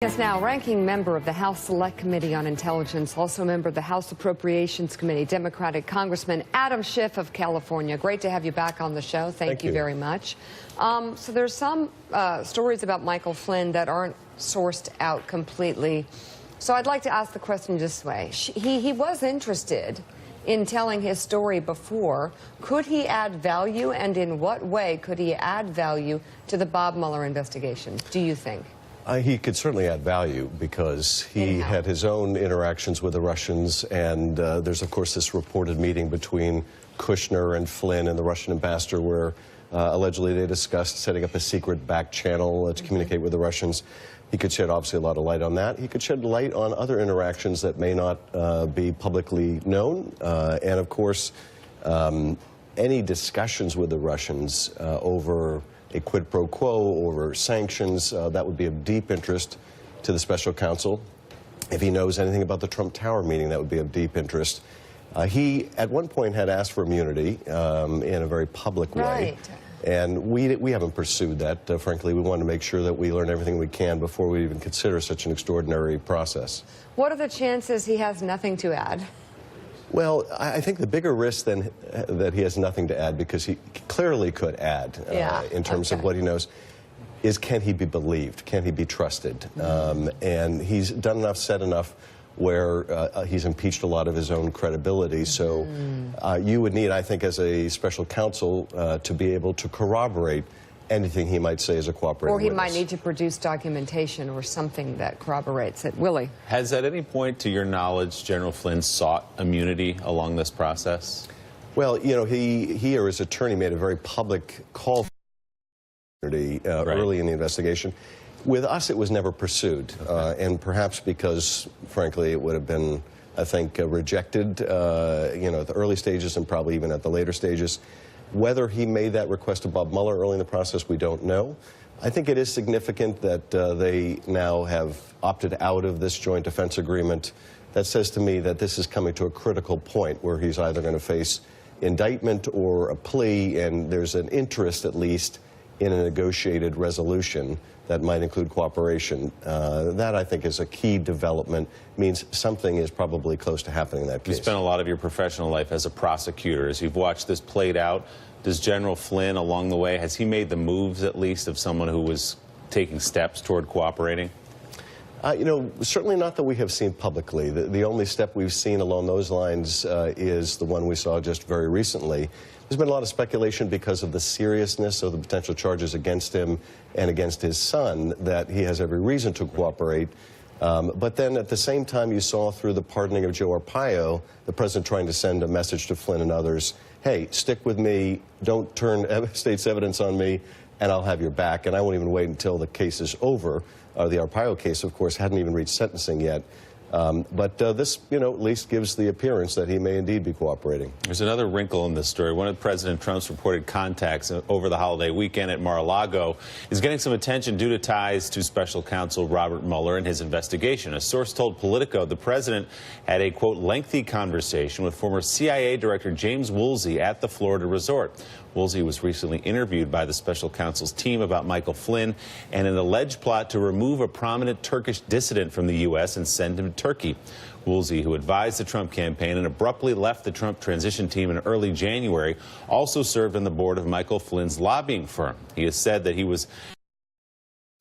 Yes, now, ranking member of the House Select Committee on Intelligence, also a member of the House Appropriations Committee, Democratic Congressman Adam Schiff of California. Great to have you back on the show. Thank you very much. So there's some stories about Michael Flynn that aren't sourced out completely. So I'd like to ask the question this way. He was interested in telling his story before. Could he add value, and in what way could he add value to the Bob Mueller investigation, do you think? He could certainly add value because he had his own interactions with the Russians, and there's, of course, this reported meeting between Kushner and Flynn and the Russian ambassador where allegedly they discussed setting up a secret back channel to communicate with the Russians. He could shed, obviously, a lot of light on that. He could shed light on other interactions that may not be publicly known. And, of course, any discussions with the Russians over a quid pro quo over sanctions, that would be of deep interest to the special counsel. If he knows anything about the Trump Tower meeting, that would be of deep interest. He, at one point, had asked for immunity in a very public way. And we haven't pursued that. Frankly, we want to make sure that we learn everything we can before we even consider such an extraordinary process. What are the chances he has nothing to add? Well, I think the bigger risk than that he has nothing to add, because he clearly could add in terms of what he knows, is can he be believed? Can he be trusted? And he's done enough, said enough, where he's impeached a lot of his own credibility. So you would need, I think, as a special counsel, to be able to corroborate anything he might say as a cooperating witness. Or he might need to produce documentation or something that corroborates it. Willie? Has at any point, to your knowledge, General Flynn sought immunity along this process? Well, you know, he or his attorney made a very public call for immunity early in the investigation. With us, it was never pursued, and perhaps because, frankly, it would have been, I think, rejected, you know, at the early stages and probably even at the later stages. Whether he made that request to Bob Mueller early in the process, we don't know. I think it is significant that they now have opted out of this joint defense agreement. That says to me that this is coming to a critical point where he's either going to face indictment or a plea, and there's an interest, at least, in a negotiated resolution that might include cooperation. That, I think, is a key development, means something is probably close to happening in that case. You spent a lot of your professional life as a prosecutor. As you've watched this played out, does General Flynn, along the way, has he made the moves, at least, of someone who was taking steps toward cooperating? You know, certainly not that we have seen publicly. The only step we've seen along those lines is the one we saw just very recently. There's been a lot of speculation because of the seriousness of the potential charges against him and against his son that he has every reason to cooperate. But then at the same time, you saw through the pardoning of Joe Arpaio, the president trying to send a message to Flynn and others, hey, stick with me, don't turn state's evidence on me, and I'll have your back. And I won't even wait until the case is over. The Arpaio case, of course, hadn't even reached sentencing yet. But this, you know, at least gives the appearance that he may indeed be cooperating. There's another wrinkle in this story. One of President Trump's reported contacts over the holiday weekend at Mar-a-Lago is getting some attention due to ties to Special Counsel Robert Mueller and his investigation. A source told Politico the president had a, quote, lengthy conversation with former CIA Director James Woolsey at the Florida resort. Woolsey was recently interviewed by the special counsel's team about Michael Flynn and an alleged plot to remove a prominent Turkish dissident from the U.S. and send him to Turkey. Woolsey, who advised the Trump campaign and abruptly left the Trump transition team in early January, also served on the board of Michael Flynn's lobbying firm. He has said that he was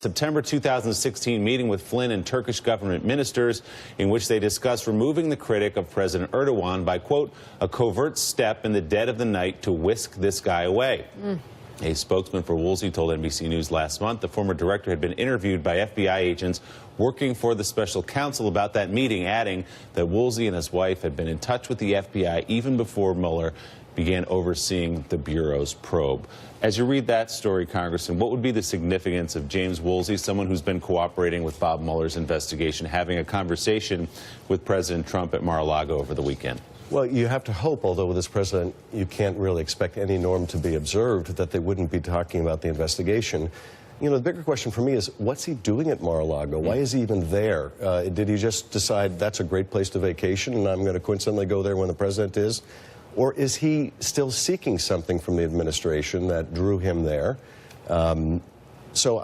September 2016 meeting with Flynn and Turkish government ministers in which they discussed removing the critic of President Erdogan by, quote, a covert step in the dead of the night to whisk this guy away. A spokesman for Woolsey told NBC News last month the former director had been interviewed by FBI agents working for the special counsel about that meeting, adding that Woolsey and his wife had been in touch with the FBI even before Mueller began overseeing the Bureau's probe. As you read that story, Congressman, what would be the significance of James Woolsey, someone who's been cooperating with Bob Mueller's investigation, having a conversation with President Trump at Mar-a-Lago over the weekend? Well, you have to hope, although with this president, you can't really expect any norm to be observed, that they wouldn't be talking about the investigation. You know, the bigger question for me is, what's he doing at Mar-a-Lago? Why is he even there? Did he just decide that's a great place to vacation and I'm going to coincidentally go there when the president is? Or is he still seeking something from the administration that drew him there? So,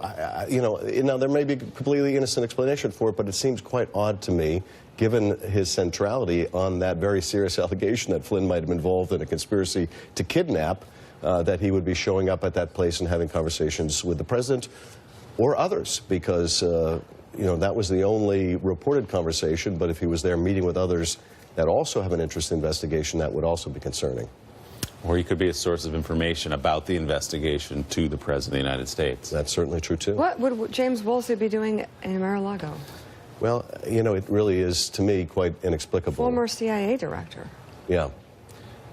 you know, now there may be a completely innocent explanation for it, but it seems quite odd to me, given his centrality on that very serious allegation that Flynn might have been involved in a conspiracy to kidnap, that he would be showing up at that place and having conversations with the president or others, because, you know, that was the only reported conversation, but if he was there meeting with others that also have an interest in investigation, that would also be concerning. Or he could be a source of information about the investigation to the President of the United States. That's certainly true, too. What would James Woolsey be doing in Mar-a-Lago? Well, you know, it really is, to me, quite inexplicable. Former CIA director. Yeah.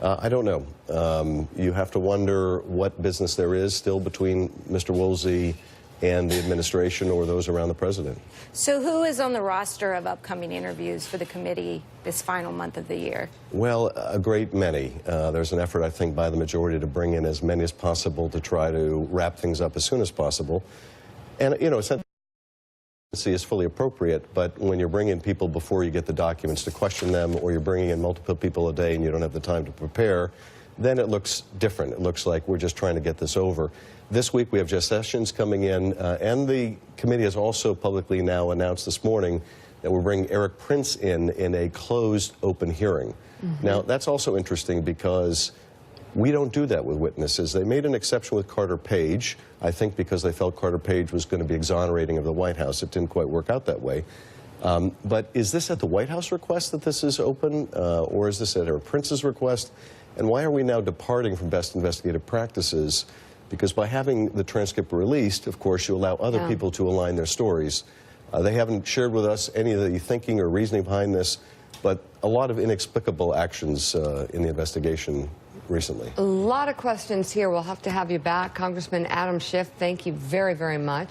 I don't know. You have to wonder what business there is still between Mr. Woolsey and the administration or those around the president. So who is on the roster of upcoming interviews for the committee this final month of the year? Well, a great many. There's an effort, I think, by the majority to bring in as many as possible to try to wrap things up as soon as possible. And, you know, is fully appropriate, but when you're bringing people before you get the documents to question them, or you're bringing in multiple people a day and you don't have the time to prepare, then it looks different. It looks like we're just trying to get this over. This week we have Jeff Sessions coming in, and the committee has also publicly now announced this morning that we're bringing Eric Prince in a closed open hearing. Now, that's also interesting because we don't do that with witnesses. They made an exception with Carter Page, I think because they felt Carter Page was going to be exonerating of the White House. It didn't quite work out that way. But is this at the White House request that this is open, or is this at Eric Prince's request? And why are we now departing from best investigative practices? Because by having the transcript released, of course, you allow other people to align their stories. They haven't shared with us any of the thinking or reasoning behind this, but a lot of inexplicable actions in the investigation recently. A lot of questions here. We'll have to have you back. Congressman Adam Schiff, thank you very, very much.